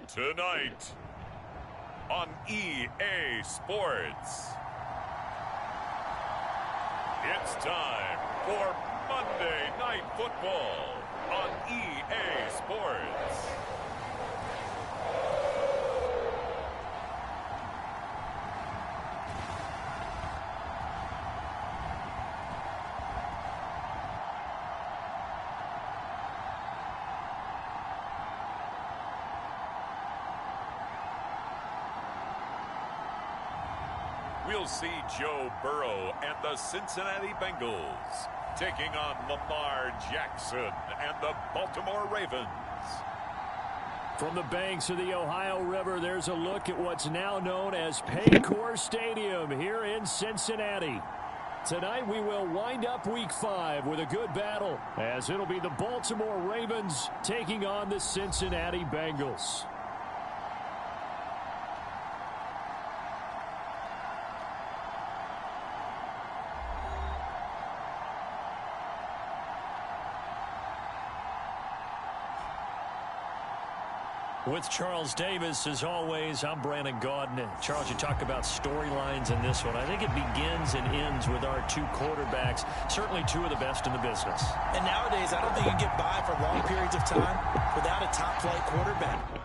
Tonight on EA Sports, it's time for Monday Night Football on EA Sports. We'll see Joe Burrow and the Cincinnati Bengals taking on Lamar Jackson and the Baltimore Ravens. From the banks of the Ohio River, there's a look at what's now known as Paycor Stadium here in Cincinnati. Tonight we will wind up Week 5 with a good battle, as it'll be the Baltimore Ravens taking on the Cincinnati Bengals. With Charles Davis, as always, I'm Brandon Gaudin. Charles, you talk about storylines in this one. I think it begins and ends with our two quarterbacks, certainly two of the best in the business. And nowadays, I don't think you can get by for long periods of time without a top-flight quarterback.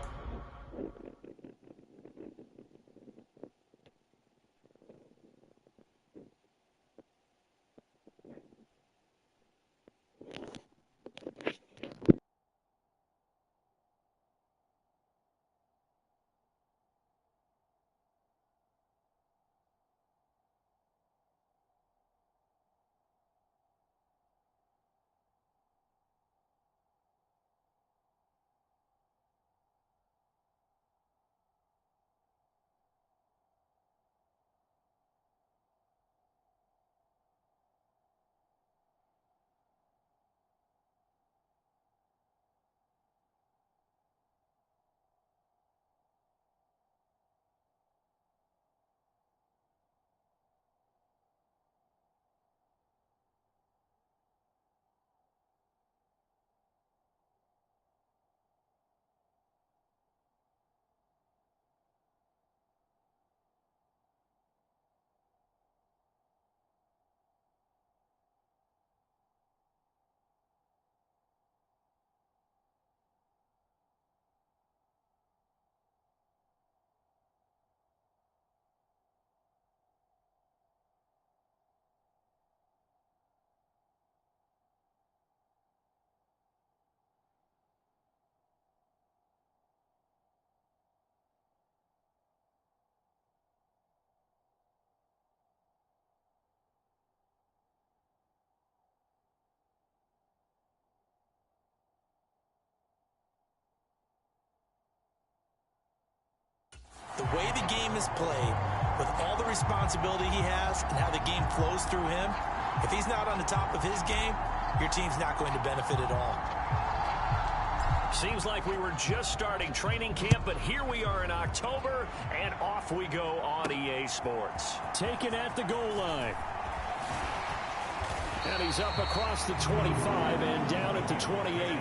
The way the game is played, with all the responsibility he has and how the game flows through him, if he's not on the top of his game, your team's not going to benefit at all. Seems like we were just starting training camp, but here we are in October, and off we go on EA Sports. Taken at the goal line. And he's up across the 25 and down at the 28.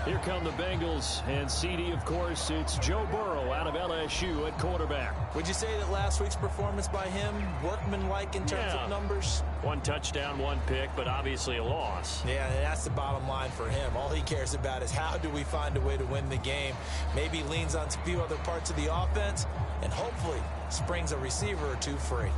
Here come the Bengals, and CD, of course, it's Joe Burrow out of LSU at quarterback. Would you say that last week's performance by him, workmanlike in terms of numbers? 1 touchdown, 1 pick, but obviously a loss. Yeah, that's the bottom line for him. All he cares about is how do we find a way to win the game. Maybe leans on a few other parts of the offense, and hopefully springs a receiver or two free.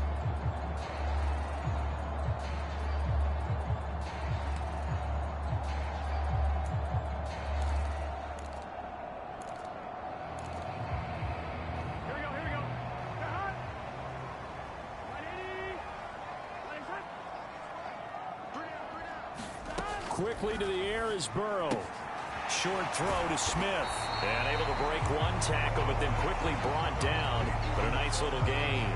Quickly to the air is Burrow. Short throw to Smith. And able to break 1 tackle, but then quickly brought down. But a nice little gain.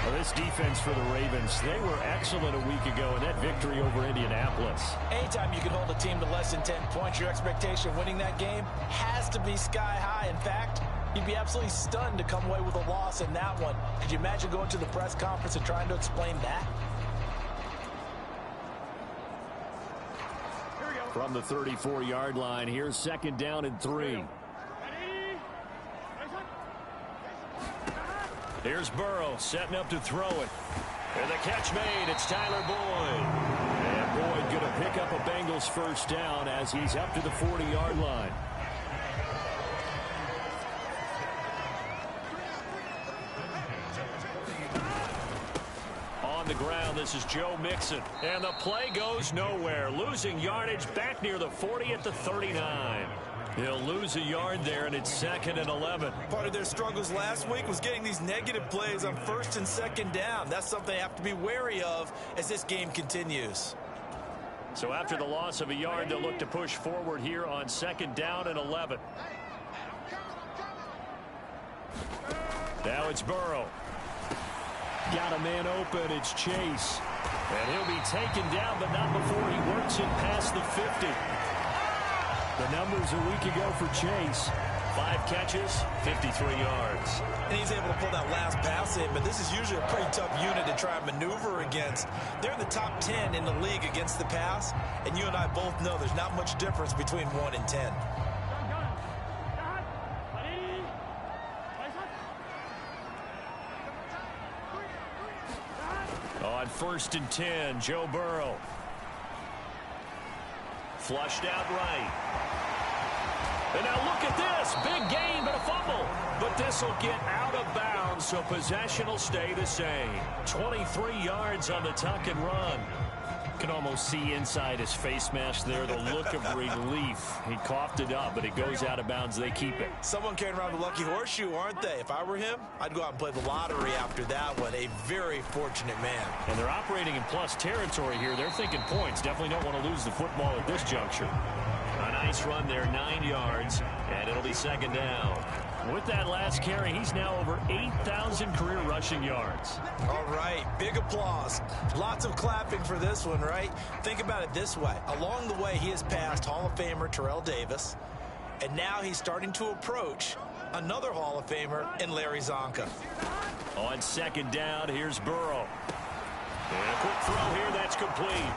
Well, this defense for the Ravens, they were excellent a week ago in that victory over Indianapolis. Anytime you can hold a team to less than 10 points, your expectation of winning that game has to be sky high. In fact, you'd be absolutely stunned to come away with a loss in that one. Could you imagine going to the press conference and trying to explain that? From the 34-yard line, here's 2nd down and 3. Here's Burrow setting up to throw it. And the catch made. It's Tyler Boyd. And Boyd going to pick up a Bengals first down as he's up to the 40-yard line. On the ground, this is Joe Mixon. And the play goes nowhere. Losing yardage back near the 40 at the 39. He'll lose a yard there, and it's 2nd and 11. Part of their struggles last week was getting these negative plays on 1st and 2nd down. That's something they have to be wary of as this game continues. So after the loss of a yard, they'll look to push forward here on 2nd down and 11. Now it's Burrow. Got a man open. It's Chase. And he'll be taken down, but not before he works it past the 50. The numbers a week ago for Chase. 5 catches, 53 yards. And he's able to pull that last pass in, but this is usually a pretty tough unit to try and maneuver against. They're in the top 10 in the league against the pass, and you and I both know there's not much difference between 1 and 10. On 1st and 10, Joe Burrow. Flushed out right. And now look at this. Big gain, but a fumble. But this will get out of bounds, so possession will stay the same. 23 yards on the tuck and run. Can almost see inside his face mask there the look of relief. He coughed it up, but it goes out of bounds. They keep it. Someone carrying around the lucky horseshoe, aren't they? If I were him, I'd go out and play the lottery after that one. A very fortunate man. And they're operating in plus territory here. They're thinking points. Definitely don't want to lose the football at this juncture. A nice run there, 9 yards, and it'll be 2nd down. With that last carry, he's now over 8,000 career rushing yards. All right, big applause. Lots of clapping for this one, right? Think about it this way. Along the way, he has passed Hall of Famer Terrell Davis, and now he's starting to approach another Hall of Famer in Larry Zonka. On 2nd down, here's Burrow. And a quick throw here, that's complete.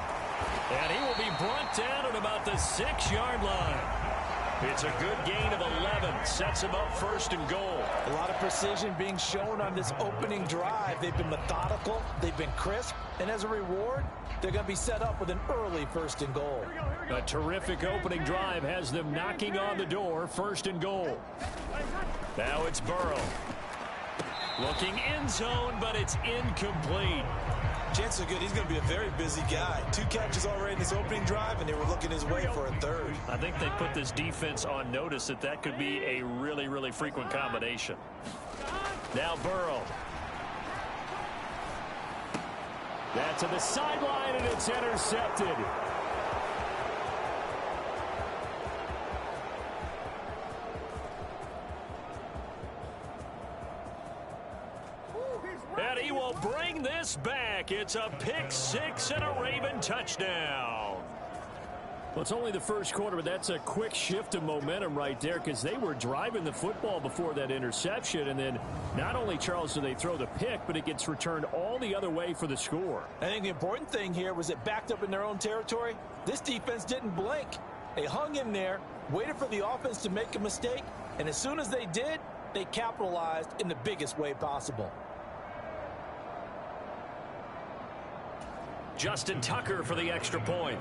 And he will be brought down at about the 6-yard line. It's a good gain of 11. Sets him up 1st and goal. A lot of precision being shown on this opening drive. They've been methodical. They've been crisp. And as a reward, they're going to be set up with an early 1st and goal. A terrific opening drive has them knocking on the door. 1st and goal. Now it's Burrow. Looking end zone, but it's incomplete. Chances are good he's going to be a very busy guy. 2 catches already in this opening drive, and they were looking his way for a 3rd. I think they put this defense on notice that could be a really, really frequent combination. Now Burrow. That to the sideline, and it's intercepted. And Cincinnati will bring this back. It's a pick six and a Raven touchdown. Well, it's only the first quarter, but that's a quick shift of momentum right there because they were driving the football before that interception. And then not only, Charles, do they throw the pick, but it gets returned all the other way for the score. I think the important thing here was it backed up in their own territory. This defense didn't blink. They hung in there, waited for the offense to make a mistake, and as soon as they did, they capitalized in the biggest way possible. Justin Tucker for the extra point.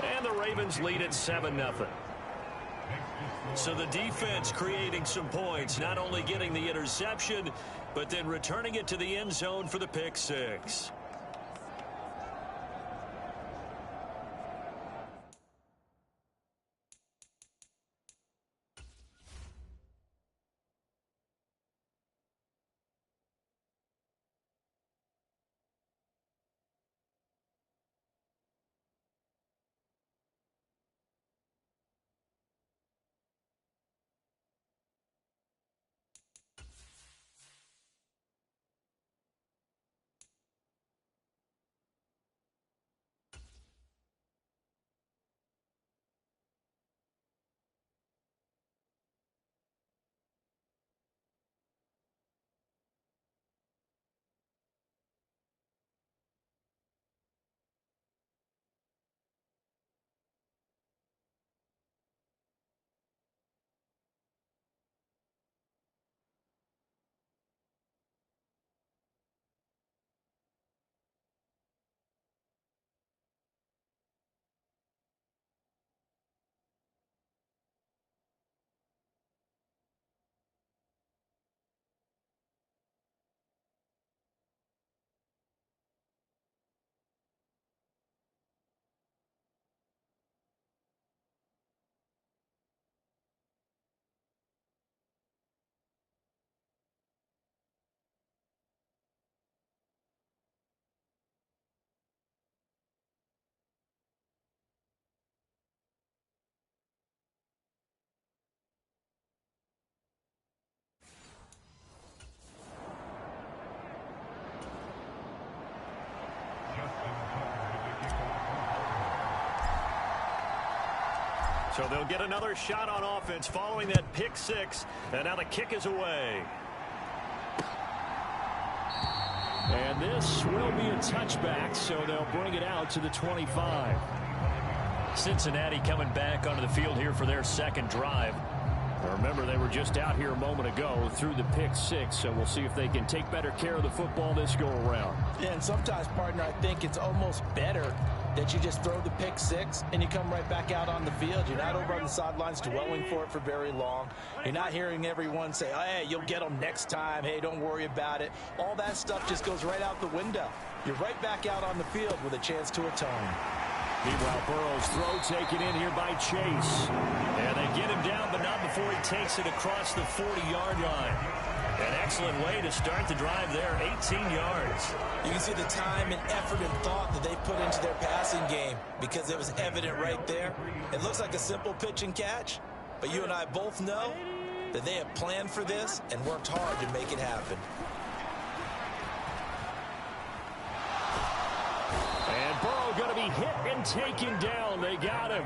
And the Ravens lead at 7-0. So the defense creating some points, not only getting the interception, but then returning it to the end zone for the pick six. So they'll get another shot on offense following that pick six. And now the kick is away. And this will be a touchback, so they'll bring it out to the 25. Cincinnati coming back onto the field here for their second drive. Now remember, they were just out here a moment ago through the pick six, so we'll see if they can take better care of the football this go-around. Yeah, and sometimes, partner, I think it's almost better that you just throw the pick six and you come right back out on the field. You're not over on the sidelines dwelling for it for very long. You're not hearing everyone say, oh, hey, you'll get them next time. Hey, don't worry about it. All that stuff just goes right out the window. You're right back out on the field with a chance to atone. Meanwhile, Burrow's throw taken in here by Chase. And they get him down, but not before he takes it across the 40-yard line. An excellent way to start the drive there, 18 yards. You can see the time and effort and thought that they put into their passing game because it was evident right there. It looks like a simple pitch and catch, but you and I both know that they have planned for this and worked hard to make it happen. And Burrow going to be hit and taken down. They got him.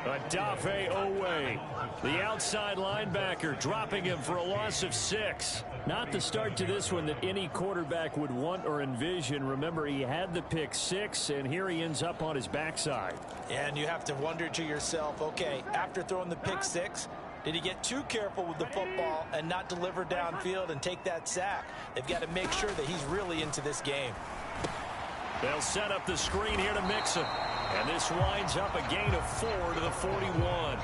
Adafe Owe, the outside linebacker, dropping him for a loss of 6. Not the start to this one that any quarterback would want or envision. Remember, he had the pick 6, and here he ends up on his backside. And you have to wonder to yourself, okay, after throwing the pick 6, did he get too careful with the football and not deliver downfield and take that sack? They've got to make sure that he's really into this game. They'll set up the screen here to mix him. And this winds up a gain of 4 to the 41.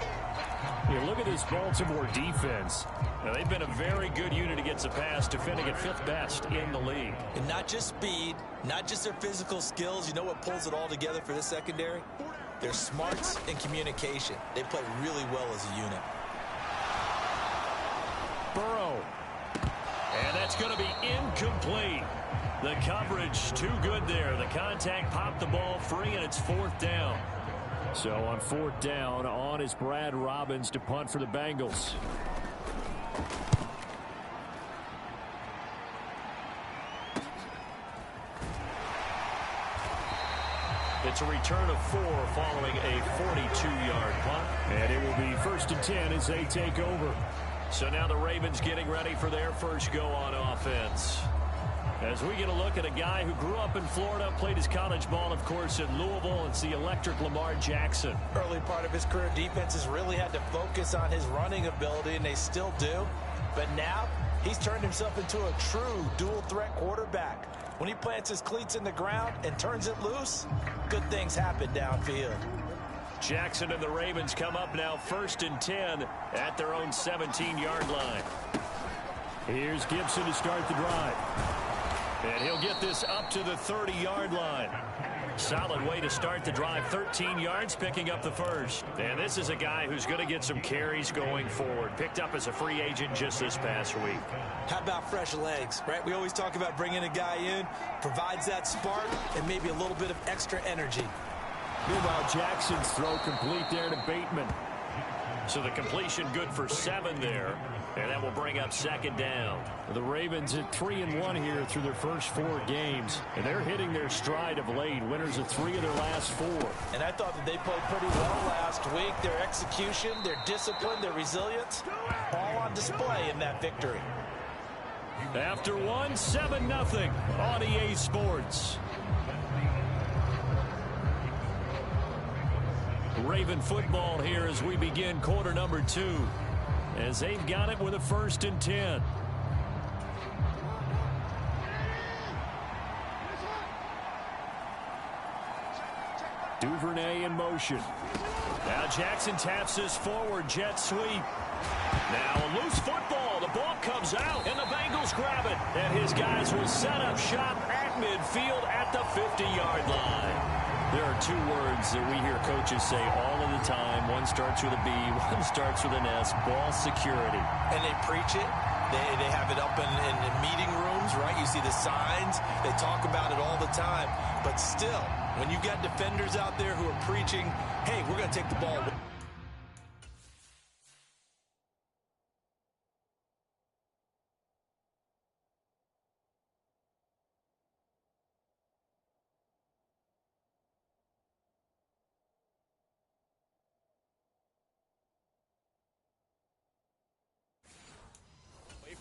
You look at this Baltimore defense. Now, they've been a very good unit against the pass, defending at 5th best in the league. And not just speed, not just their physical skills. You know what pulls it all together for this secondary? Their smarts and communication. They play really well as a unit. Burrow. And that's going to be incomplete. The coverage too good there. The contact popped the ball free, and it's 4th down. So on 4th down, on is Brad Robbins to punt for the Bengals. It's a return of 4 following a 42-yard punt. And it will be 1st and 10 as they take over. So now the Ravens getting ready for their first go on offense. As we get a look at a guy who grew up in Florida, played his college ball, of course, in Louisville. It's the electric Lamar Jackson. Early part of his career, defenses really had to focus on his running ability, and they still do. But now he's turned himself into a true dual-threat quarterback. When he plants his cleats in the ground and turns it loose, good things happen downfield. Jackson and the Ravens come up now 1st and 10 at their own 17-yard line. Here's Gibson to start the drive. And he'll get this up to the 30-yard line. Solid way to start the drive. 13 yards, picking up the first. And this is a guy who's going to get some carries going forward. Picked up as a free agent just this past week. How about fresh legs, right? We always talk about bringing a guy in, provides that spark and maybe a little bit of extra energy. Meanwhile, Jackson's throw complete there to Bateman. So the completion good for 7 there. And that will bring up 2nd down. The Ravens at 3-1 here through their first 4 games. And they're hitting their stride of late. Winners of 3 of their last 4. And I thought that they played pretty well last week. Their execution, their discipline, their resilience, all on display in that victory. After 1, 7-0 on EA Sports. Raven football here as we begin quarter number 2. As they've got it with a 1st and 10. Duvernay in motion. Now Jackson taps this forward jet sweep. Now a loose football. The ball comes out and the Bengals grab it. And his guys will set up shop at midfield at the 50-yard line. There are 2 words that we hear coaches say all of the time. One starts with a B, one starts with an S. Ball security. And they preach it. They have it up in meeting rooms, right? You see the signs. They talk about it all the time. But still, when you got defenders out there who are preaching, hey, we're going to take the ball.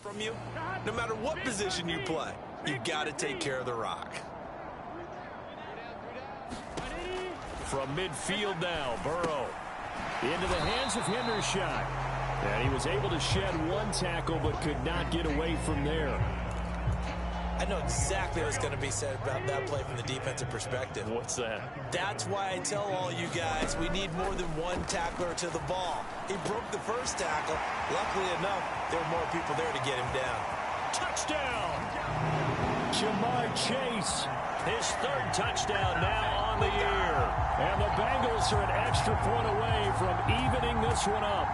From you, no matter what position you play, you got to take care of the rock. From midfield now, Burrow into the hands of Hendershot. And he was able to shed 1 tackle but could not get away from there. I know exactly what's going to be said about that play from the defensive perspective. What's that? That's why I tell all you guys we need more than 1 tackler to the ball. He broke the first tackle. Luckily enough, there were more people there to get him down. Touchdown! Jamar Chase. His 3rd touchdown now on the year. And the Bengals are an extra point away from evening this one up.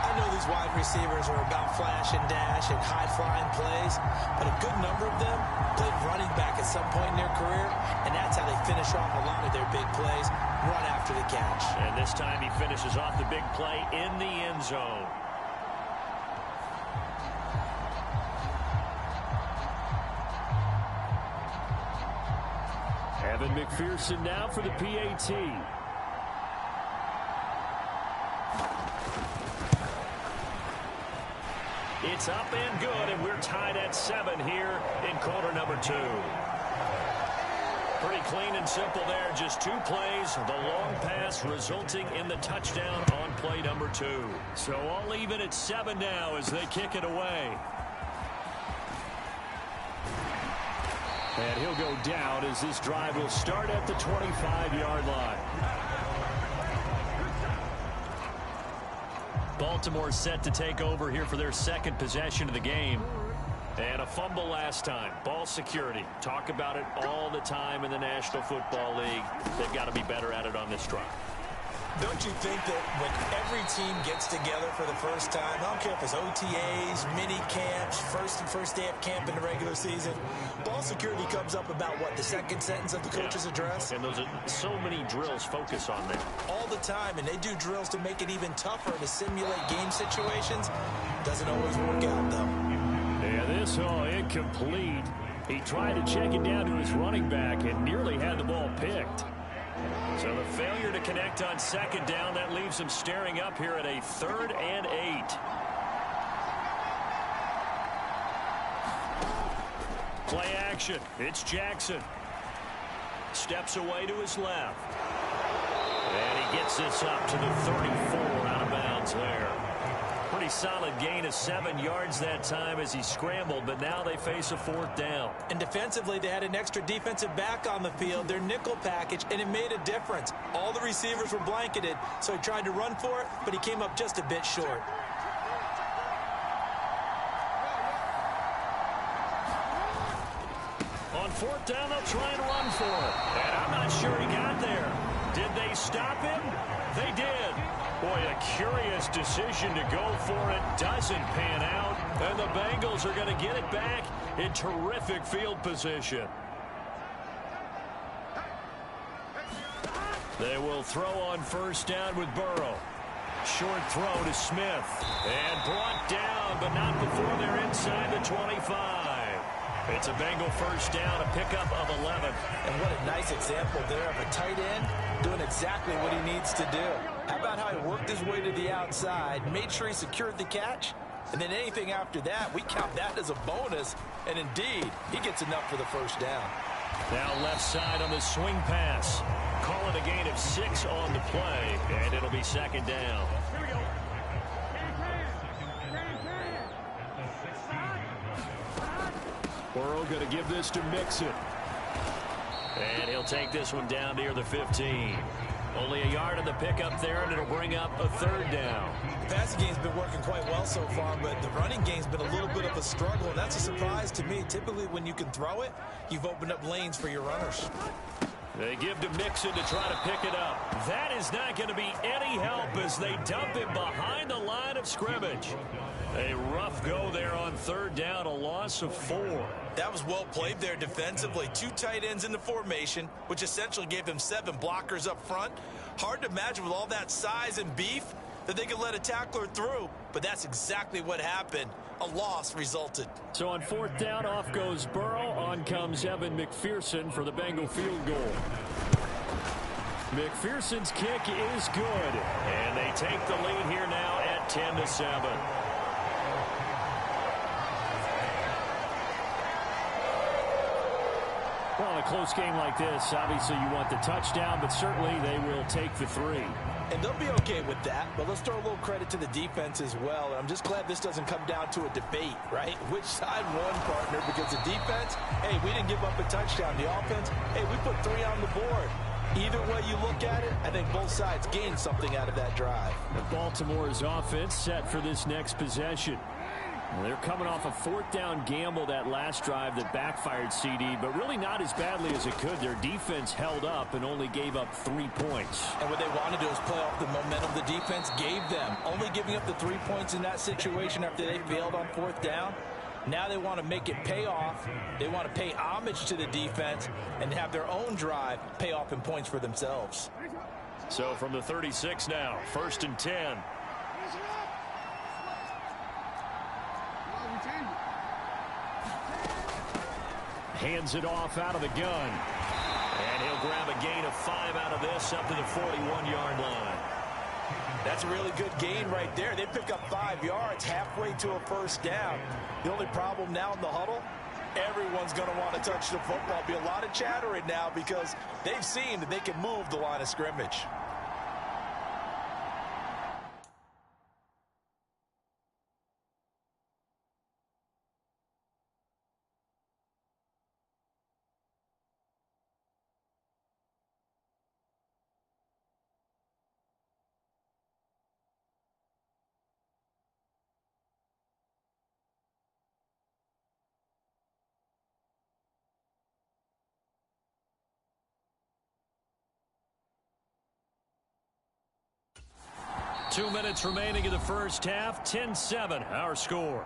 I know these wide receivers are about flash and dash and high-flying plays, but a good number of them played running back at some point in their career, and that's how they finish off a lot of their big plays, run after the catch. And this time he finishes off the big play in the end zone. Evan McPherson now for the PAT. It's up and good, and we're tied at 7 here in quarter number 2. Pretty clean and simple there. Just 2 plays. The long pass resulting in the touchdown on play number 2. So all even at 7 now as they kick it away. And he'll go down as this drive will start at the 25-yard line. Baltimore set to take over here for their 2nd possession of the game. And a fumble last time. Ball security. Talk about it all the time in the National Football League. They've got to be better at it on this drive. Don't you think that when every team gets together for the first time, I don't care if it's OTAs, mini camps, first day of camp in the regular season, ball security comes up about, what, the second sentence of the coach's address? And those are so many drills focus on that. All the time, and they do drills to make it even tougher to simulate game situations. Doesn't always work out, though. Yeah, this incomplete. He tried to check it down to his running back and nearly had the ball picked. So the failure to connect on second down, that leaves him staring up here at a 3rd and 8. Play action. It's Jackson. Steps away to his left. And he gets this up to the 34 out of bounds there. Pretty solid gain of 7 yards that time as he scrambled, but now they face a 4th down. And defensively, they had an extra defensive back on the field, their nickel package, and it made a difference. All the receivers were blanketed, so he tried to run for it, but he came up just a bit short. On 4th down, they'll try and run for it. And I'm not sure he got there. Did they stop him? They did. Boy, a curious decision to go for it. Doesn't pan out. And the Bengals are going to get it back in terrific field position. They will throw on 1st down with Burrow. Short throw to Smith. And brought down, but not before they're inside the 25. It's a Bengal 1st down, a pickup of 11. And what a nice example there of a tight end doing exactly what he needs to do. How about how he worked his way to the outside, made sure he secured the catch, and then anything after that, we count that as a bonus. And indeed, he gets enough for the 1st down. Now left side on the swing pass. Call it a gain of 6 on the play, and it'll be 2nd down. Burrow going to give this to Mixon. And he'll take this one down near the 15. Only a yard on the pickup there, and it'll bring up a 3rd down. The passing game's been working quite well so far, but the running game's been a little bit of a struggle, and that's a surprise to me. Typically, when you can throw it, you've opened up lanes for your runners. They give to Mixon to try to pick it up. That is not going to be any help as they dump him behind the line of scrimmage. A rough go there on 3rd down, a loss of 4. That was well played there defensively. 2 tight ends in the formation, which essentially gave them 7 blockers up front. Hard to imagine with all that size and beef that they could let a tackler through, but that's exactly what happened. A loss resulted. So on 4th down, off goes Burrow. On comes Evan McPherson for the Bengal field goal. McPherson's kick is good. And they take the lead here now at 10-7. Well, in a close game like this, obviously you want the touchdown, but certainly they will take the 3. And they'll be okay with that, but let's throw a little credit to the defense as well. I'm just glad this doesn't come down to a debate, right? Which side won, partner? Because the defense, hey, we didn't give up a touchdown. The offense, hey, we put 3 on the board. Either way you look at it, I think both sides gained something out of that drive. Baltimore's offense set for this next possession. Well, they're coming off a 4th down gamble that last drive that backfired CD, but really not as badly as it could. Their defense held up and only gave up 3 points. And what they want to do is play off the momentum the defense gave them. Only giving up the 3 points in that situation after they failed on 4th down. Now they want to make it pay off. They want to pay homage to the defense and have their own drive pay off in points for themselves. So from the 36 now, 1st and 10. Hands it off out of the gun. And he'll grab a gain of 5 out of this up to the 41-yard line. That's a really good gain right there. They pick up 5 yards halfway to a 1st down. The only problem now in the huddle, everyone's going to want to touch the football. Be a lot of chattering now because they've seen that they can move the line of scrimmage. 2 minutes remaining in the first half. 10-7 our score.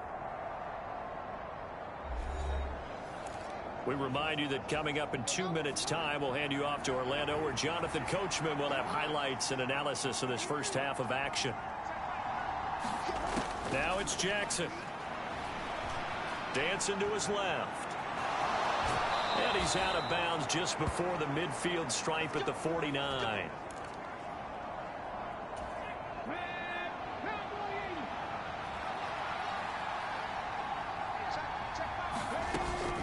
We remind you that coming up in 2 minutes' time, we'll hand you off to Orlando, where Jonathan Coachman will have highlights and analysis of this first half of action. Now it's Jackson. Dancing to his left. And he's out of bounds just before the midfield stripe at the 49.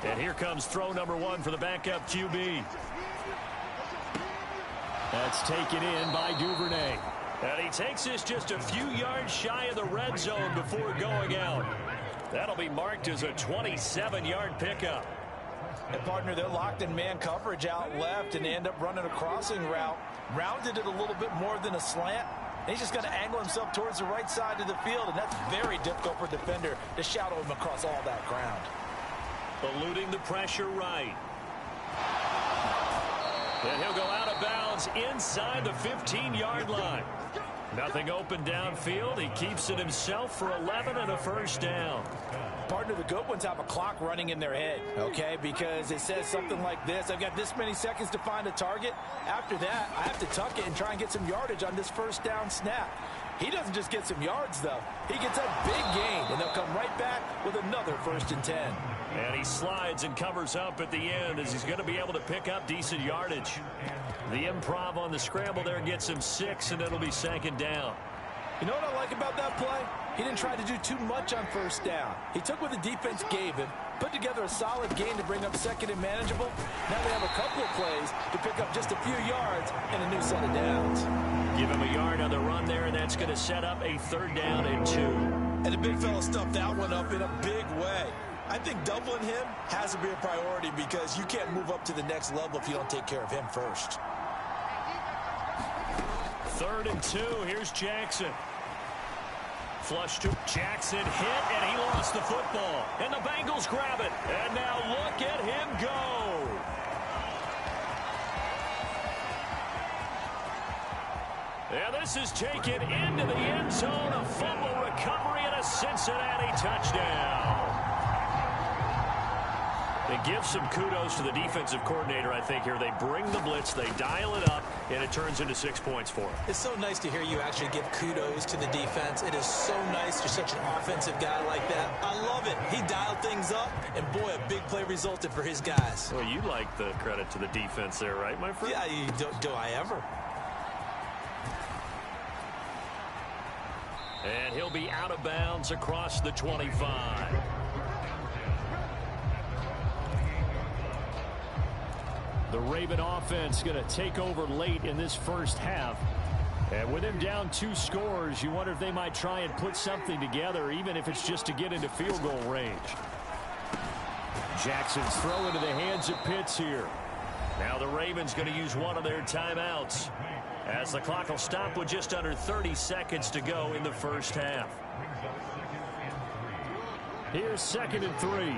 And here comes throw number 1 for the backup QB. That's taken in by Duvernay. And he takes this just a few yards shy of the red zone before going out. That'll be marked as a 27-yard pickup. And, partner, they're locked in man coverage out left, and they end up running a crossing route. Rounded it a little bit more than a slant. And he's just going to angle himself towards the right side of the field, and that's very difficult for a defender to shadow him across all that ground. Eluding the pressure right. And he'll go out of bounds inside the 15-yard line. Nothing open downfield. He keeps it himself for 11 and a first down. Partner, the good ones have a clock running in their head, okay? Because it says something like this: I've got this many seconds to find a target. After that, I have to tuck it and try and get some yardage on this first down snap. He doesn't just get some yards, though. He gets a big gain, and they'll come right back with another 1st and 10. And he slides and covers up at the end, as he's going to be able to pick up decent yardage. The improv on the scramble there gets him 6, and it'll be 2nd down. You know what I like about that play? He didn't try to do too much on 1st down. He took what the defense gave him, put together a solid gain to bring up 2nd and manageable. Now they have a couple of plays to pick up just a few yards and a new set of downs. Give him a yard on the run there, and that's going to set up a 3rd down and 2. And the big fella stuffed that one up in a big way. I think doubling him has to be a priority, because you can't move up to the next level if you don't take care of him first. 3rd and 2. Here's Jackson. Flush to Jackson, hit, and he lost the football. And the Bengals grab it. And now look at him go. And this is taken into the end zone. A fumble recovery and a Cincinnati touchdown. It gives some kudos to the defensive coordinator, I think, here. They bring the blitz, they dial it up, and it turns into 6 points for him. It's so nice to hear you actually give kudos to the defense. It is so nice. You're such an offensive guy like that. I love it. He dialed things up, and boy, a big play resulted for his guys. Well, you like the credit to the defense there, right, my friend? Yeah, do I ever? And he'll be out of bounds across the 25. The Raven offense going to take over late in this first half. And with him down 2 scores, you wonder if they might try and put something together, even if it's just to get into field goal range. Jackson's throw into the hands of Pitts here. Now the Ravens going to use one of their timeouts, as the clock will stop with just under 30 seconds to go in the first half. Here's 2nd and 3.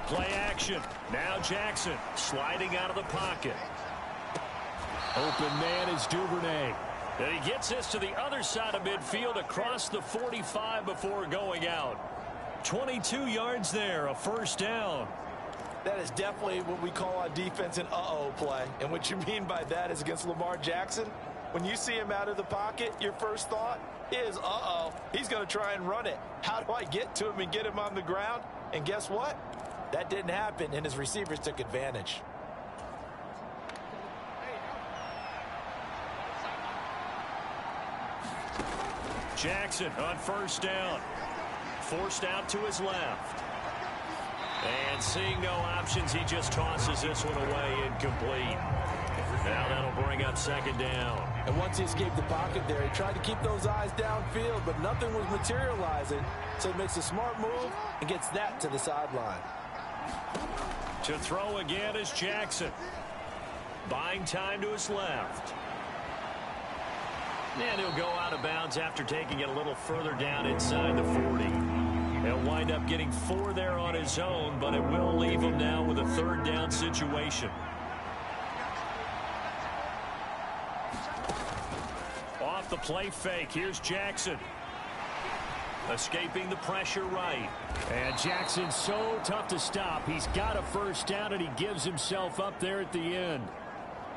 Play action. Now Jackson sliding out of the pocket. Open man is Duvernay. And he gets this to the other side of midfield across the 45 before going out. 22 yards there, a 1st down. That is definitely what we call on defense an uh-oh play. And what you mean by that is against Lamar Jackson, when you see him out of the pocket, your first thought is, uh-oh, he's going to try and run it. How do I get to him and get him on the ground? And guess what? That didn't happen, and his receivers took advantage. Jackson on 1st down. Forced out to his left. And seeing no options, he just tosses this one away incomplete. Now that'll bring up 2nd down. And once he escaped the pocket there, he tried to keep those eyes downfield, but nothing was materializing. So he makes a smart move and gets that to the sideline. To throw again is Jackson. Buying time to his left. And he'll go out of bounds after taking it a little further down inside the 40. He'll wind up getting 4 there on his own, but it will leave him now with a 3rd down situation. the play fake. Here's Jackson. Escaping the pressure right. And Jackson's so tough to stop. He's got a first down, and he gives himself up there at the end.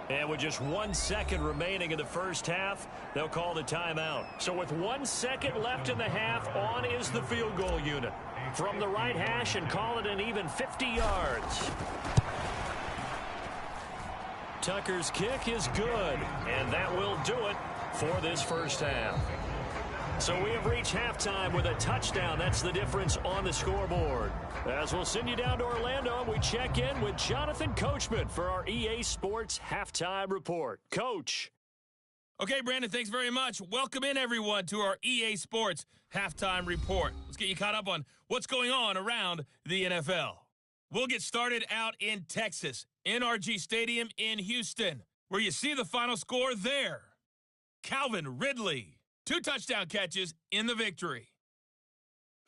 And with just 1 second remaining in the first half, they'll call the timeout. So with 1 second left in the half, on is the field goal unit. From the right hash and call it an even 50 yards. Tucker's kick is good, and that will do it for this first half. So we have reached halftime with a touchdown. That's the difference on the scoreboard. As we'll send you down to Orlando, we check in with Jonathan Coachman for our EA Sports Halftime Report. Coach. Okay, Brandon, thanks very much. Welcome in, everyone, to our EA Sports Halftime Report. Let's get you caught up on what's going on around the NFL. We'll get started out in Texas, NRG Stadium in Houston, where you see the final score there. Calvin Ridley. 2 touchdown catches in the victory.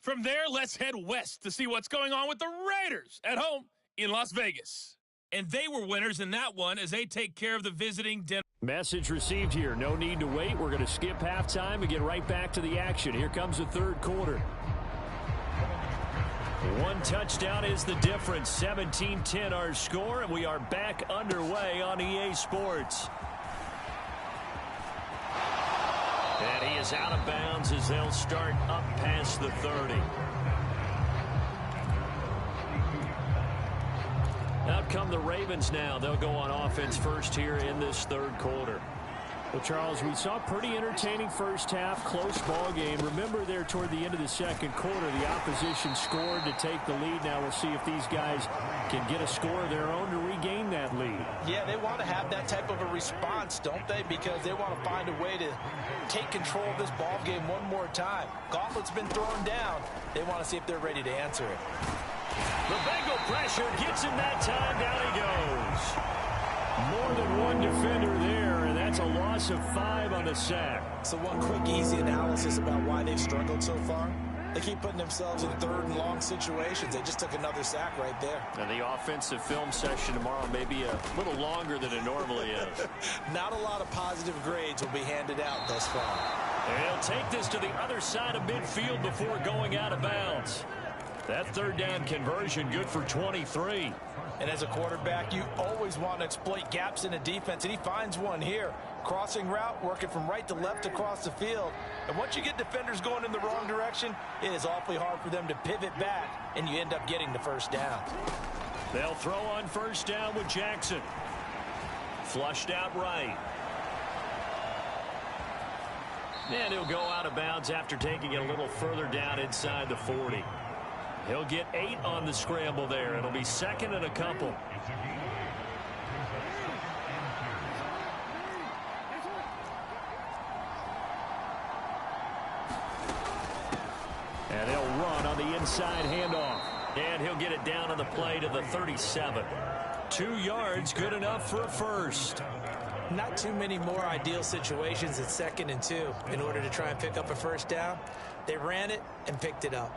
From there, let's head west to see what's going on with the Raiders at home in Las Vegas. And they were winners in that one as they take care of the visiting Denver. Message received here. No need to wait. We're going to skip halftime and get right back to the action. Here comes the third quarter. 1 touchdown is the difference. 17-10 our score, and we are back underway on EA Sports. And he is out of bounds as they'll start up past the 30. Out come the Ravens now. They'll go on offense first here in this third quarter. Well, Charles, we saw a pretty entertaining first half, close ball game. Remember there toward the end of the second quarter, the opposition scored to take the lead. Now we'll see if these guys can get a score of their own to regain that lead. Yeah, they want to have that type of a response, don't they? Because they want to find a way to take control of this ball game one more time. Gauntlet's been thrown down. They want to see if they're ready to answer it. The Bengal pressure gets him that time. Down he goes. More than one defender there, and that's a loss of 5 on the sack. So one quick, easy analysis about why they've struggled so far. They keep putting themselves in third and long situations. They just took another sack right there. And the offensive film session tomorrow may be a little longer than it normally is. Not a lot of positive grades will be handed out thus far. And he'll take this to the other side of midfield before going out of bounds. That third down conversion good for 23. And as a quarterback, you always want to exploit gaps in a defense, and he finds one here. Crossing route, working from right to left across the field. And once you get defenders going in the wrong direction, it is awfully hard for them to pivot back, and you end up getting the first down. They'll throw on first down with Jackson. Flushed out right. And he'll go out of bounds after taking it a little further down inside the 40. He'll get 8 on the scramble there. It'll be second and a couple. And he'll run on the inside handoff. And he'll get it down on the play to the 37. 2 yards, good enough for a first. Not too many more ideal situations at 2nd and 2 in order to try and pick up a first down. They ran it and picked it up.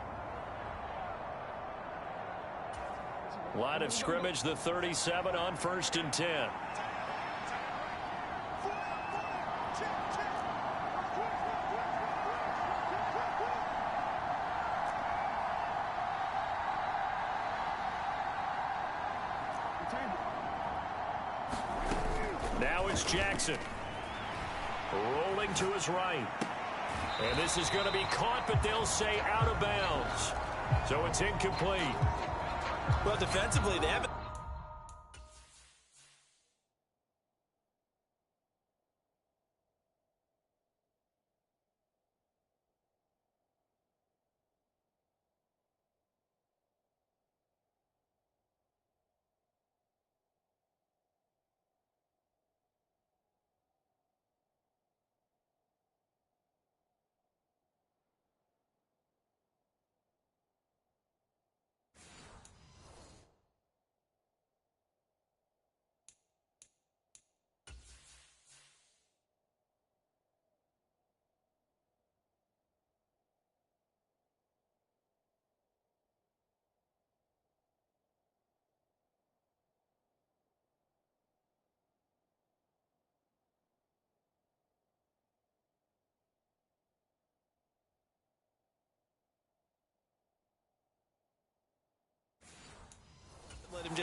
Line of scrimmage, the 37 on 1st and 10. Now it's Jackson. Rolling to his right. And this is going to be caught, but they'll say out of bounds. So it's incomplete. Well, defensively, they haven't.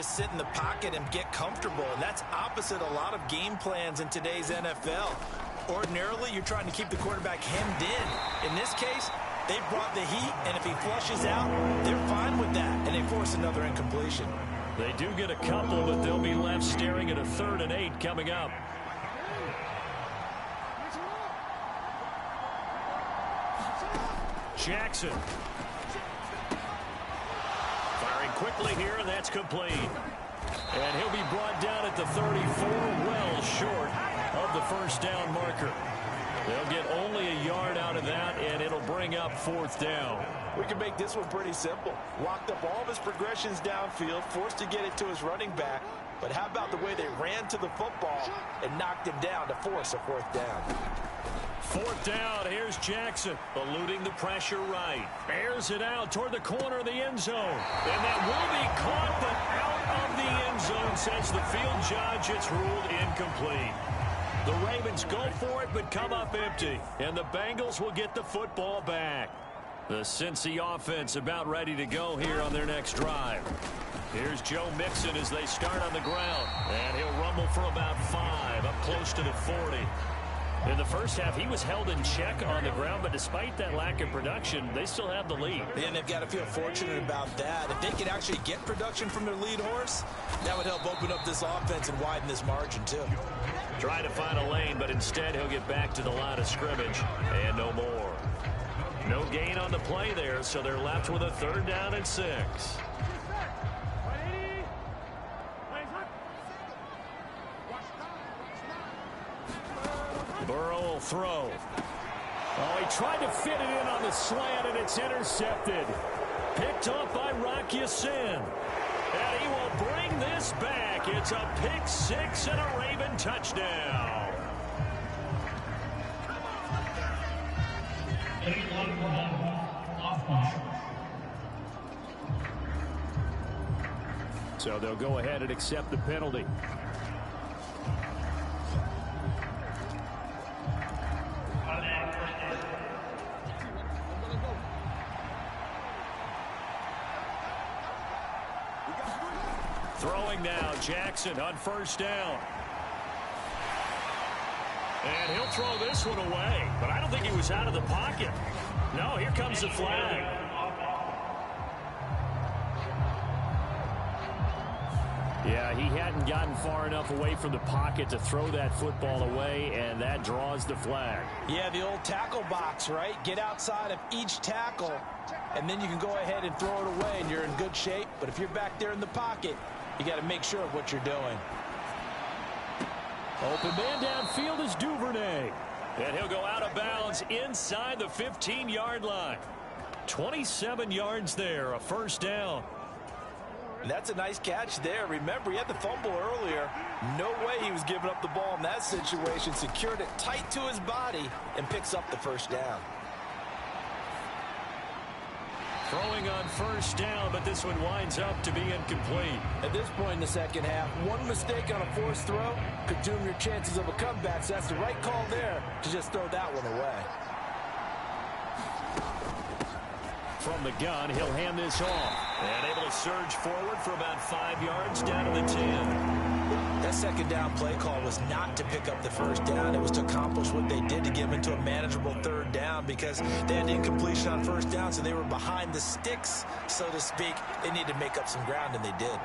just sit in the pocket and get comfortable, and that's opposite a lot of game plans in today's NFL. Ordinarily, you're trying to keep the quarterback hemmed in. In this case, they brought the heat, and if he flushes out, they're fine with that, and they force another incompletion. They do get a couple, but they'll be left staring at a 3rd and 8 coming up. Jackson. Firing quickly here, and that's complete. And he'll be brought down at the 34, well short of the first down marker. They'll get only a yard out of that, and it'll bring up 4th down. We can make this one pretty simple. Locked up all of his progressions downfield, forced to get it to his running back. But how about the way they ran to the football and knocked him down to force a 4th down? 4th down, here's Jackson, eluding the pressure right. Airs it out toward the corner of the end zone. And that will be caught, but out of the end zone, says the field judge. It's ruled incomplete. The Ravens go for it, but come up empty. And the Bengals will get the football back. The Cincy offense about ready to go here on their next drive. Here's Joe Mixon as they start on the ground. And he'll rumble for about 5, up close to the 40. In the first half, he was held in check on the ground, but despite that lack of production, they still have the lead. And they've got to feel fortunate about that. If they could actually get production from their lead horse, that would help open up this offense and widen this margin, too. Try to find a lane, but instead he'll get back to the line of scrimmage, and no more. No gain on the play there, so they're left with a 3rd down and 6. Burrow will throw. Oh, he tried to fit it in on the slant, and it's intercepted. Picked off by Rock Ya-Sin. And he will bring this back. It's a pick 6 and a Raven touchdown. So they'll go ahead and accept the penalty. Throwing now, Jackson on 1st down. And he'll throw this one away, but I don't think he was out of the pocket. No, here comes the flag. Yeah, he hadn't gotten far enough away from the pocket to throw that football away, and that draws the flag. Yeah, the old tackle box, right? Get outside of each tackle, and then you can go ahead and throw it away, and you're in good shape. But if you're back there in the pocket, you got to make sure of what you're doing. Open man downfield is Duvernay. And he'll go out of bounds inside the 15-yard line. 27 yards there, a 1st down. That's a nice catch there. Remember, he had the fumble earlier. No way he was giving up the ball in that situation. Secured it tight to his body and picks up the 1st down. Throwing on 1st down, but this one winds up to be incomplete. At this point in the second half, one mistake on a forced throw could doom your chances of a comeback. So that's the right call there to just throw that one away. From the gun, he'll hand this off. And able to surge forward for about 5 yards down to the 10. That second down play call was not to pick up the 1st down. It was to accomplish what they did to get them into a manageable 3rd down because they had incompletion on 1st down, so they were behind the sticks, so to speak. They needed to make up some ground, and they did.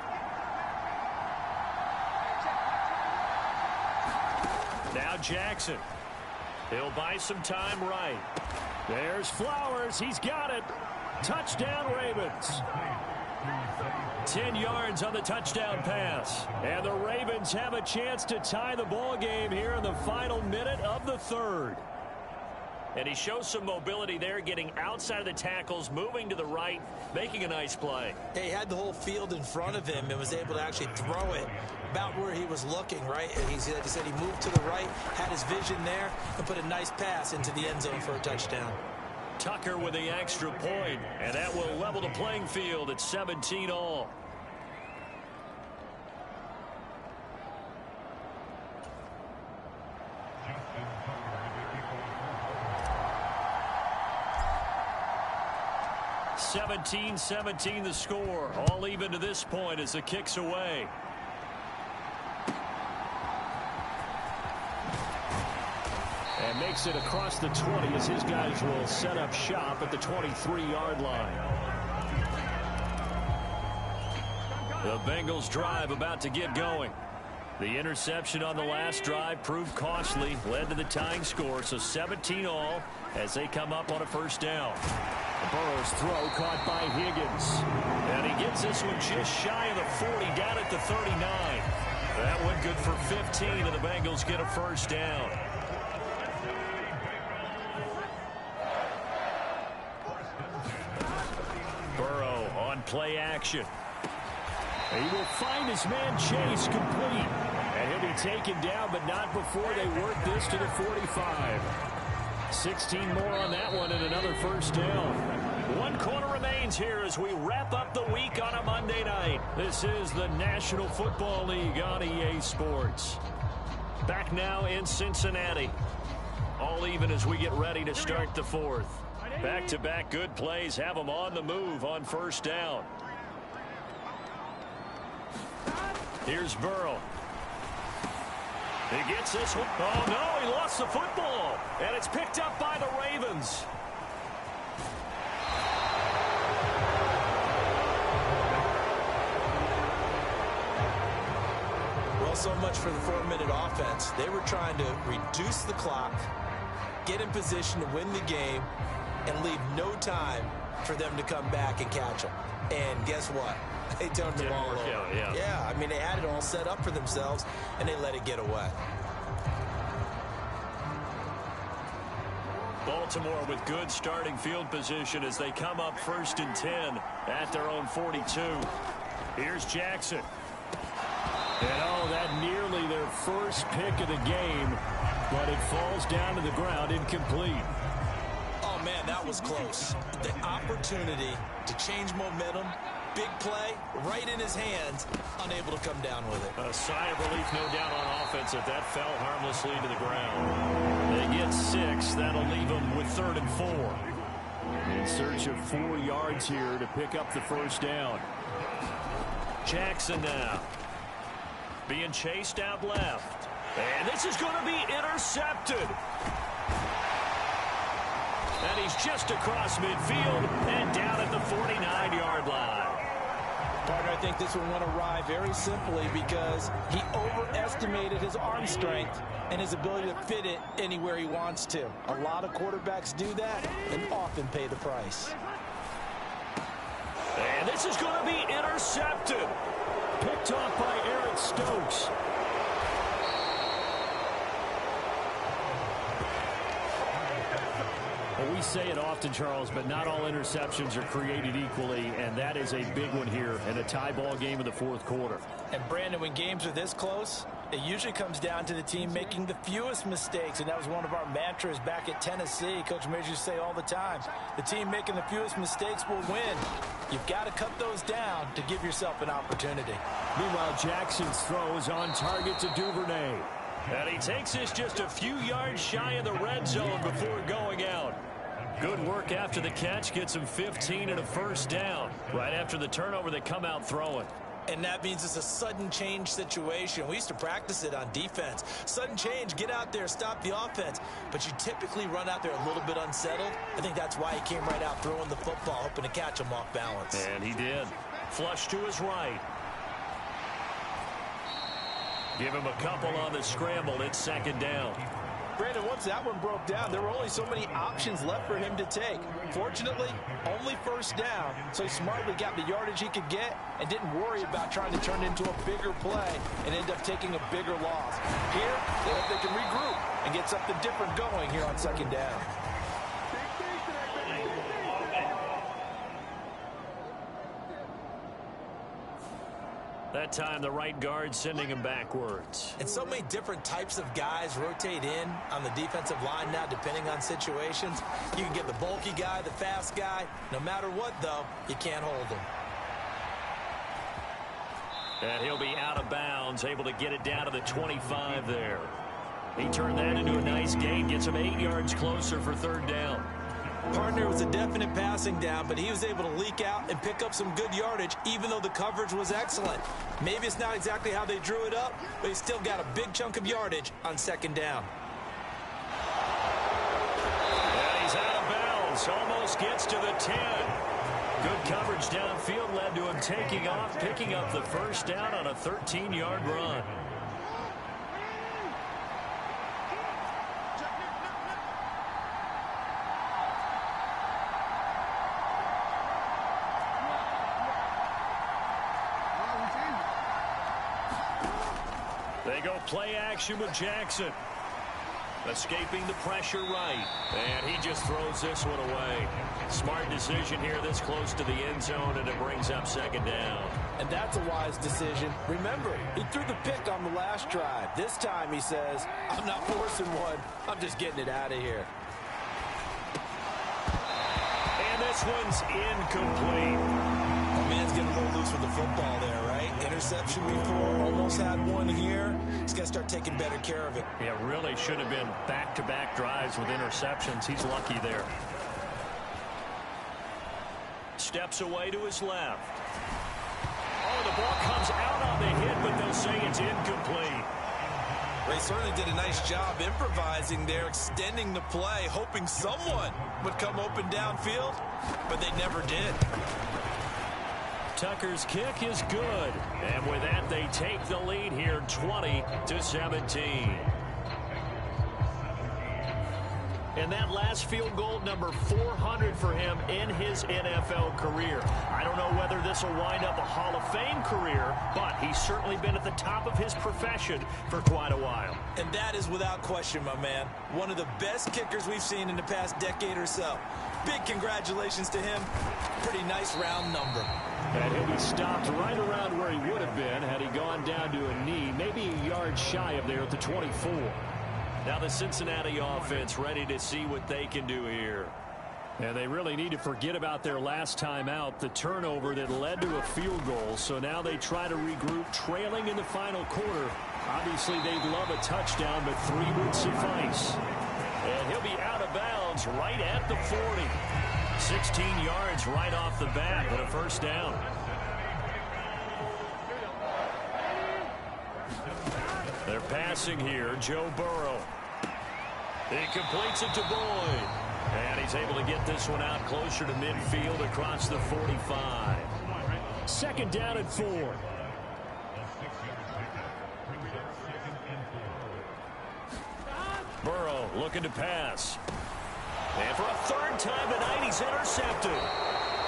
Now Jackson. He'll buy some time right. There's Flowers. He's got it. Touchdown, Ravens. 10 yards on the touchdown pass. And the Ravens have a chance to tie the ball game here in the final minute of the 3rd. And he shows some mobility there, getting outside of the tackles, moving to the right, making a nice play. He had the whole field in front of him and was able to actually throw it about where he was looking, right? And he said he moved to the right, had his vision there, and put a nice pass into the end zone for a touchdown. Tucker with the extra point, and that will level the playing field at 17 all. 17-17 the score. All even to this point as the kick's away. And makes it across the 20 as his guys will set up shop at the 23-yard line. The Bengals drive about to get going. The interception on the last drive proved costly, led to the tying score, so 17 all as they come up on a first down. Burrow's throw caught by Higgins. And he gets this one just shy of the 40, down at the 39. That one good for 15, and the Bengals get a first down. Burrow on play action. He will find his man Chase complete. And he'll be taken down, but not before they work this to the 45. 16 more on that one and another first down. 1 quarter remains here as we wrap up the week on a Monday night. This is the National Football League on EA Sports. Back now in Cincinnati. All even as we get ready to start the fourth. Back-to-back good plays have them on the move on first down. Here's Burrow. He gets this one. Oh, no, he lost the football. And it's picked up by the Ravens. Well, so much for the 4-minute offense. They were trying to reduce the clock, get in position to win the game, and leave no time for them to come back and catch them. And guess what? They turned the ball over. Yeah, I mean, they had it all set up for themselves, and they let it get away. Baltimore with good starting field position as they come up 1st and 10 at their own 42. Here's Jackson. And that nearly their first pick of the game, but it falls down to the ground incomplete. Oh, man, that was close. The opportunity to change momentum, big play, right in his hands, unable to come down with it. A sigh of relief, no doubt, on offense if that fell harmlessly to the ground. They get 6. That'll leave them with 3rd and 4. In search of 4 yards here to pick up the first down. Jackson now. Being chased out left. And this is going to be intercepted. And he's just across midfield and down at the 49-yard line. Partner, I think this one went awry very simply because he overestimated his arm strength and his ability to fit it anywhere he wants to. A lot of quarterbacks do that and often pay the price. And this is going to be intercepted. Picked off by Eric Stokes. Well, we say it often, Charles, but not all interceptions are created equally, and that is a big one here in a tie ball game in the 4th quarter. And, Brandon, when games are this close, it usually comes down to the team making the fewest mistakes, and that was one of our mantras back at Tennessee. Coach Major used to say all the time, the team making the fewest mistakes will win. You've got to cut those down to give yourself an opportunity. Meanwhile, Jackson's throw is on target to Duvernay. And he takes this just a few yards shy of the red zone before going out. Good work after the catch, gets him 15 and a first down. Right after the turnover, they come out throwing. And that means it's a sudden change situation. We used to practice it on defense. Sudden change, get out there, stop the offense. But you typically run out there a little bit unsettled. I think that's why he came right out throwing the football, hoping to catch him off balance. And he did. Flush to his right. Give him a couple on the scramble. It's 2nd down. Brandon, once that one broke down, there were only so many options left for him to take. Fortunately, only first down, so he smartly got the yardage he could get and didn't worry about trying to turn it into a bigger play and end up taking a bigger loss. Here, they hope they can regroup and get something different going here on 2nd down. That time, the right guard sending him backwards. And so many different types of guys rotate in on the defensive line now, depending on situations. You can get the bulky guy, the fast guy. No matter what, though, you can't hold him. And he'll be out of bounds, able to get it down to the 25 there. He turned that into a nice gain, gets him 8 yards closer for 3rd down. Partner was a definite passing down, but he was able to leak out and pick up some good yardage, even though the coverage was excellent. Maybe it's not exactly how they drew it up, but he still got a big chunk of yardage on second down. And he's out of bounds. Almost gets to the 10. Good coverage downfield led to him taking off, picking up the first down on a 13-yard run. They go play action with Jackson. Escaping the pressure right. And he just throws this one away. Smart decision here this close to the end zone, and it brings up second down. And that's a wise decision. Remember, he threw the pick on the last drive. This time he says, I'm not forcing one. I'm just getting it out of here. And this one's incomplete. The man's getting a little loose with the football there, right? Interception before, almost had one here. He's got to start taking better care of it. Yeah, really should have been back-to-back drives with interceptions. He's lucky there. Steps away to his left. Oh, the ball comes out on the hit, but they'll say it's incomplete. They certainly did a nice job improvising there, extending the play, hoping someone would come open downfield, but they never did. Tucker's kick is good. And with that, they take the lead here 20-17. And that last field goal, number 400 for him in his NFL career. I don't know whether this will wind up a Hall of Fame career, but he's certainly been at the top of his profession for quite a while. And that is without question, my man. One of the best kickers we've seen in the past decade or so. Big congratulations to him. Pretty nice round number. And he'll be stopped right around where he would have been had he gone down to a knee, maybe a yard shy of there at the 24. Now the Cincinnati offense ready to see what they can do here. And they really need to forget about their last time out, the turnover that led to a field goal. So now they try to regroup, trailing in the final quarter. Obviously, they'd love a touchdown, but 3 would suffice. And he'll be out of bounds right at the 40. 16 yards right off the bat, but a first down. They're passing here. Joe Burrow. He completes it to Boyd. And he's able to get this one out closer to midfield across the 45. Second down and 4. Burrow looking to pass. And for a third time tonight, he's intercepted.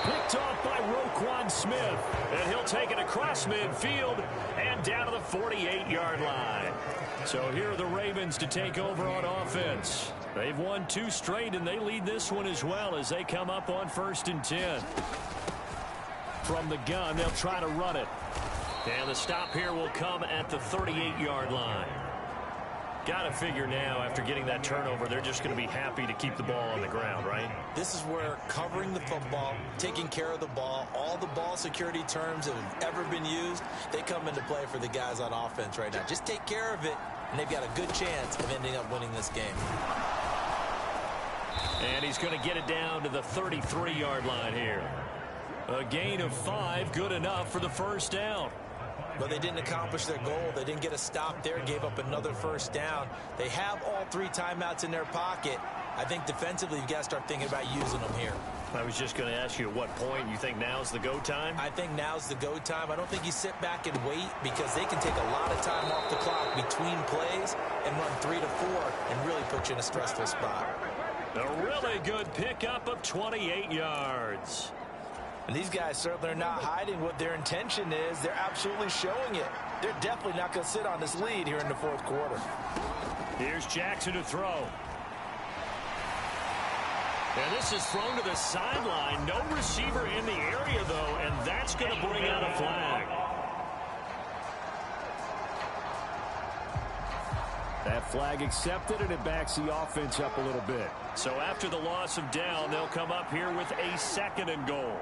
Picked off by Roquan Smith. And he'll take it across midfield and down to the 48-yard line. So here are the Ravens to take over on offense. They've won 2 straight, and they lead this one as well as they come up on 1st and 10. From the gun, they'll try to run it. And the stop here will come at the 38-yard line. Got to figure now, after getting that turnover, they're just going to be happy to keep the ball on the ground, right? This is where covering the football, taking care of the ball, all the ball security terms that have ever been used, they come into play for the guys on offense right now. Just take care of it, and they've got a good chance of ending up winning this game. And he's going to get it down to the 33-yard line here. A gain of 5, good enough for the first down. But they didn't accomplish their goal. They didn't get a stop there, gave up another first down. They have all 3 timeouts in their pocket. I think defensively you've got to start thinking about using them here. I was just going to ask you at what point you think now's the go time? I think now's the go time. I don't think you sit back and wait because they can take a lot of time off the clock between plays and run 3 to 4 and really put you in a stressful spot. A really good pickup of 28 yards. And these guys certainly are not hiding what their intention is. They're absolutely showing it. They're definitely not going to sit on this lead here in the 4th quarter. Here's Jackson to throw. And this is thrown to the sideline. No receiver in the area, though, and that's going to bring out a flag. That flag accepted, and it backs the offense up a little bit. So after the loss of down, they'll come up here with a 2nd and goal.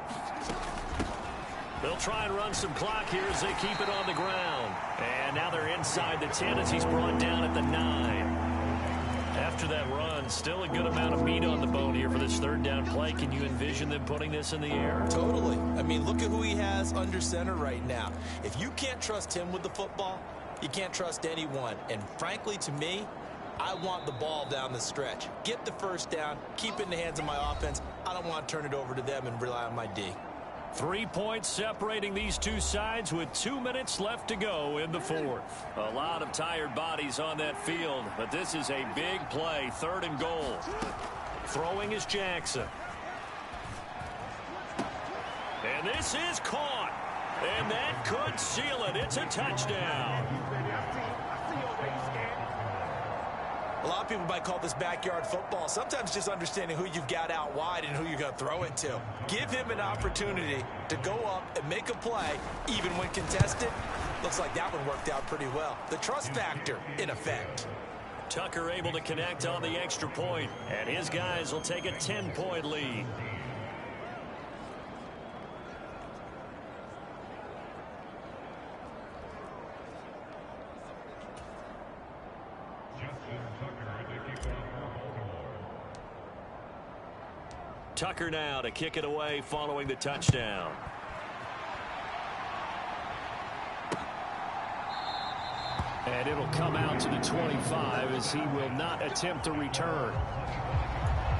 They'll try and run some clock here as they keep it on the ground. And now they're inside the 10 as he's brought down at the 9. after that run. Still a good amount of meat on the bone here for this third down play. Can you envision them putting this in the air? Totally. I mean, look at who he has under center right now. If you can't trust him with the football, you can't trust anyone. And frankly, to me, I want the ball down the stretch. Get the first down, keep it in the hands of my offense. I don't want to turn it over to them and rely on my D. 3 points separating these two sides with 2 minutes left to go in the fourth. A lot of tired bodies on that field, but this is a big play, 3rd and goal. Throwing is Jackson. And this is caught. And that could seal it. It's a touchdown. A lot of people might call this backyard football. Sometimes just understanding who you've got out wide and who you're going to throw it to. Give him an opportunity to go up and make a play, even when contested. Looks like that one worked out pretty well. The trust factor in effect. Tucker able to connect on the extra point, and his guys will take a 10-point lead. Tucker now to kick it away following the touchdown. And it'll come out to the 25 as he will not attempt to return.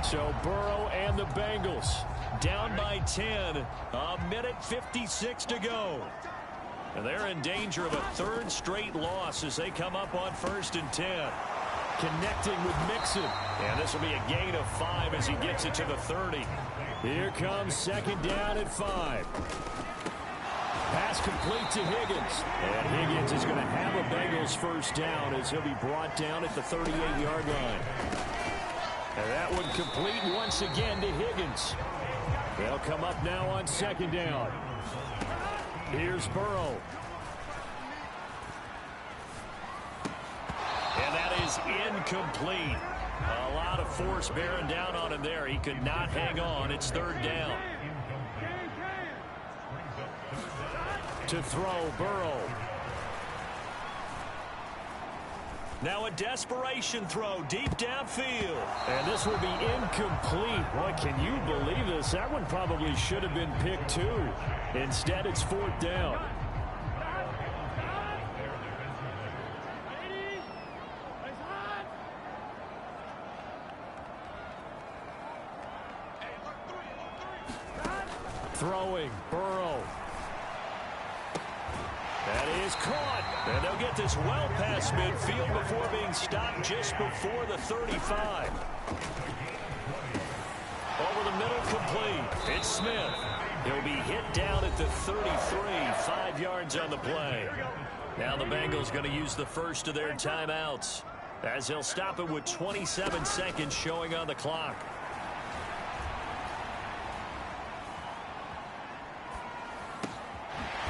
So Burrow and the Bengals down by 10. A minute 56 to go. And they're in danger of a 3rd straight loss as they come up on 1st and 10. Connecting with Mixon. And this will be a gain of 5 as he gets it to the 30. Here comes 2nd down at 5. Pass complete to Higgins. And Higgins is going to have a Bengals first down as he'll be brought down at the 38-yard line. And that one complete once again to Higgins. They'll come up now on 2nd down. Here's Burrow. And that is incomplete. A lot of force bearing down on him there. He could not hang on. It's 3rd down. To throw, Burrow. Now a desperation throw deep downfield. And this will be incomplete. Boy, can you believe this? That one probably should have been picked too. Instead, it's 4th down. Throwing, Burrow. That is caught. And they'll get this well past midfield before being stopped just before the 35. Over the middle, complete. It's Smith. He'll be hit down at the 33, 5 yards on the play. Now the Bengals going to use the first of their timeouts as they'll stop it with 27 seconds showing on the clock.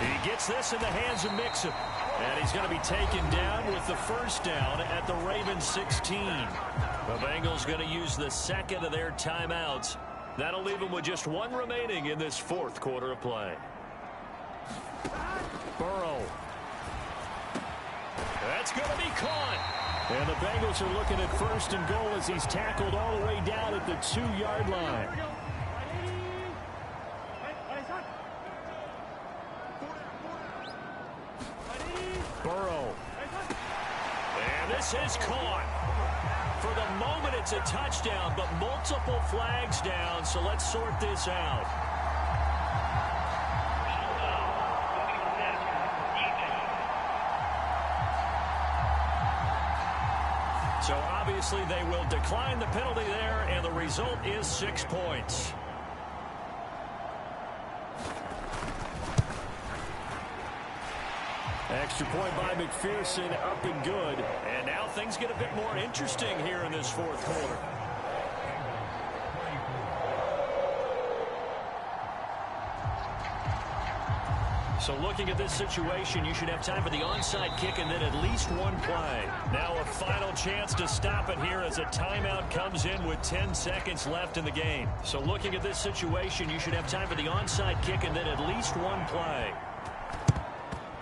He gets this in the hands of Mixon. And he's going to be taken down with the first down at the Ravens 16. The Bengals going to use the 2nd of their timeouts. That'll leave them with just 1 remaining in this 4th quarter of play. Burrow. That's going to be caught. And the Bengals are looking at 1st and goal as he's tackled all the way down at the 2-yard line. Burrow. And this is caught. For the moment, it's a touchdown, but multiple flags down, so let's sort this out. So obviously they will decline the penalty there, and the result is 6 points. Extra point by McPherson, up and good. And now things get a bit more interesting here in this 4th quarter. So looking at this situation, you should have time for the onside kick and then at least 1 play. Now a final chance to stop it here as a timeout comes in with 10 seconds left in the game. So looking at this situation, you should have time for the onside kick and then at least 1 play.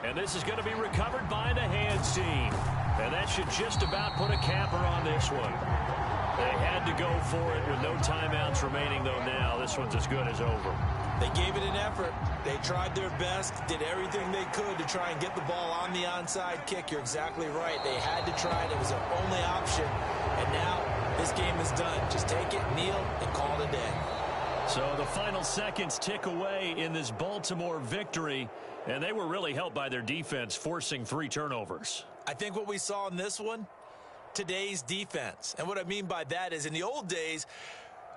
And this is going to be recovered by the hands team. And that should just about put a capper on this one. They had to go for it with no timeouts remaining, though. Now this one's as good as over. They gave it an effort. They tried their best, did everything they could to try and get the ball on the onside kick. You're exactly right. They had to try it. It was their only option. And now this game is done. Just take it, kneel, and call it a day. So the final seconds tick away in this Baltimore victory, and they were really helped by their defense, forcing 3 turnovers. I think what we saw in this one, today's defense. And what I mean by that is in the old days,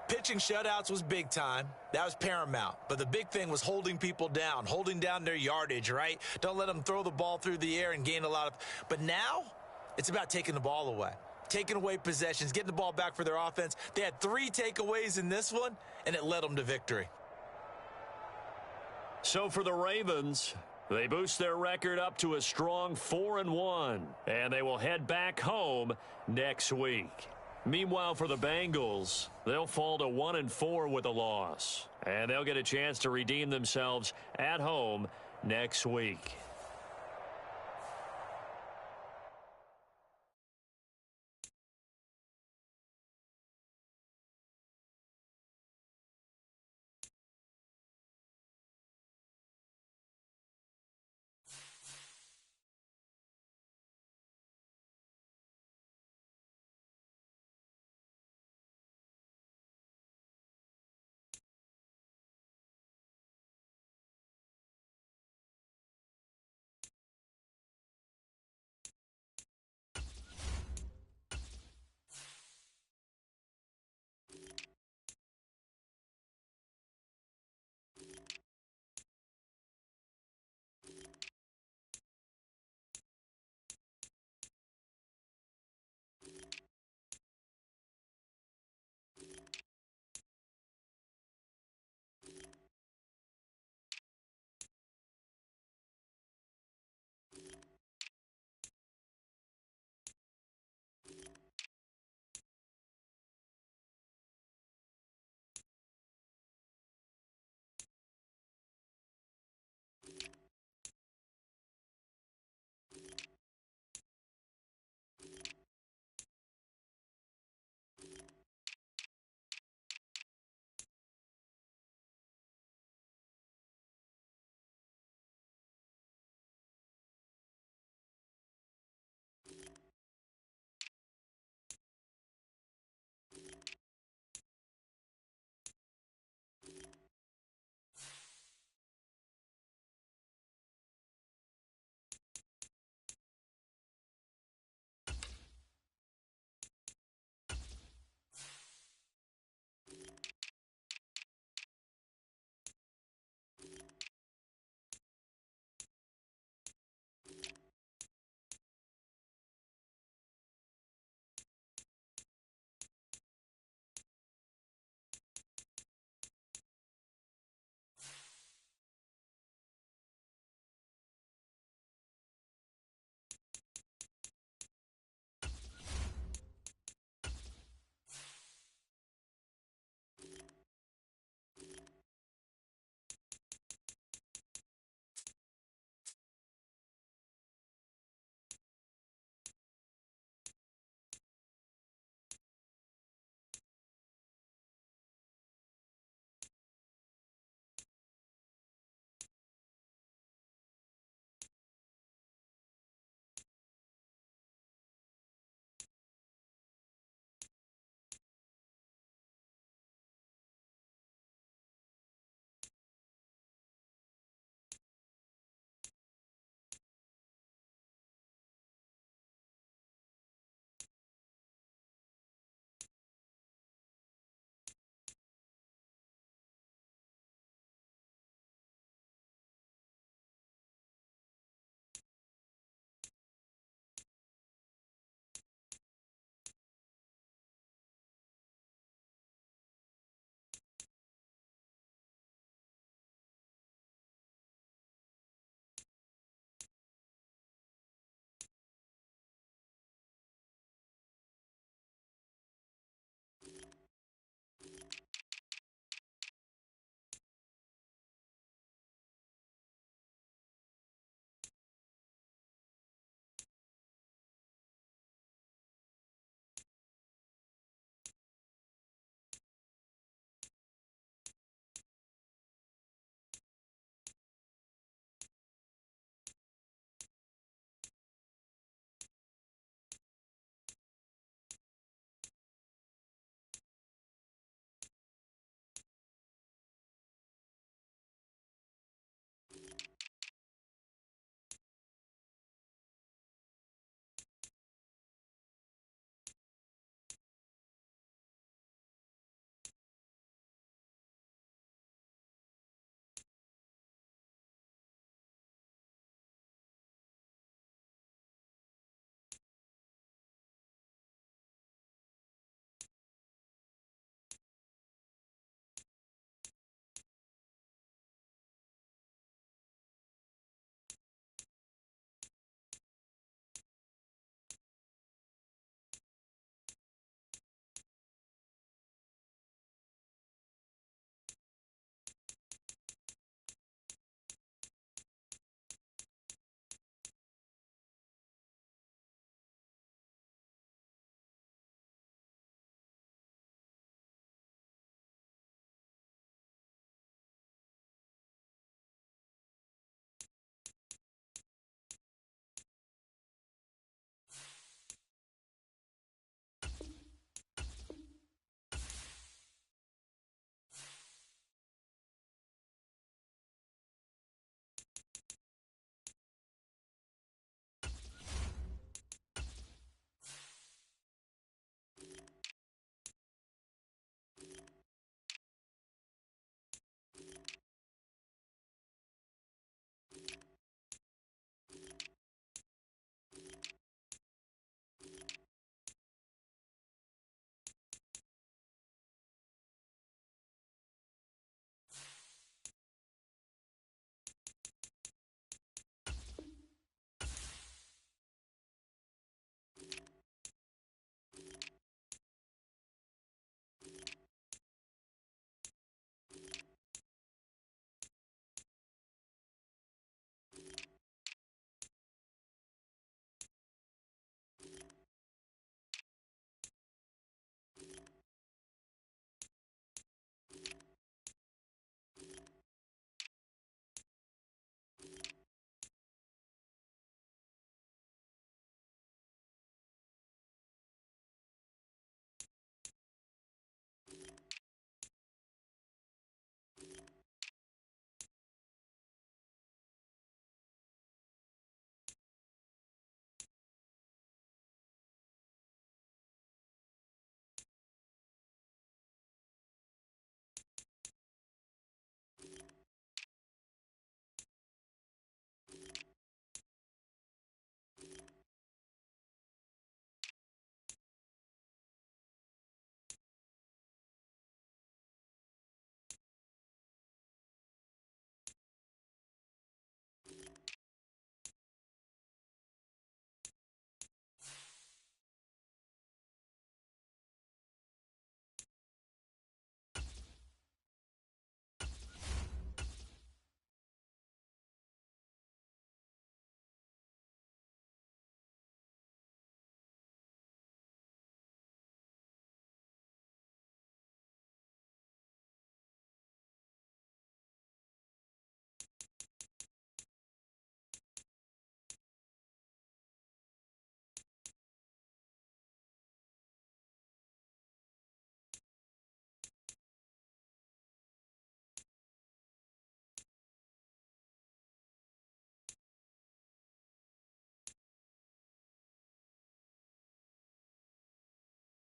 pitching shutouts was big time. That was paramount. But the big thing was holding people down, holding down their yardage, right? Don't let them throw the ball through the air and gain a lot of. But now it's about taking the ball away, taking away possessions, getting the ball back for their offense. They had 3 takeaways in this one, and it led them to victory. So for the Ravens, they boost their record up to a strong 4-1, and they will head back home next week. Meanwhile, for the Bengals, they'll fall to 1-4 with a loss, and they'll get a chance to redeem themselves at home next week.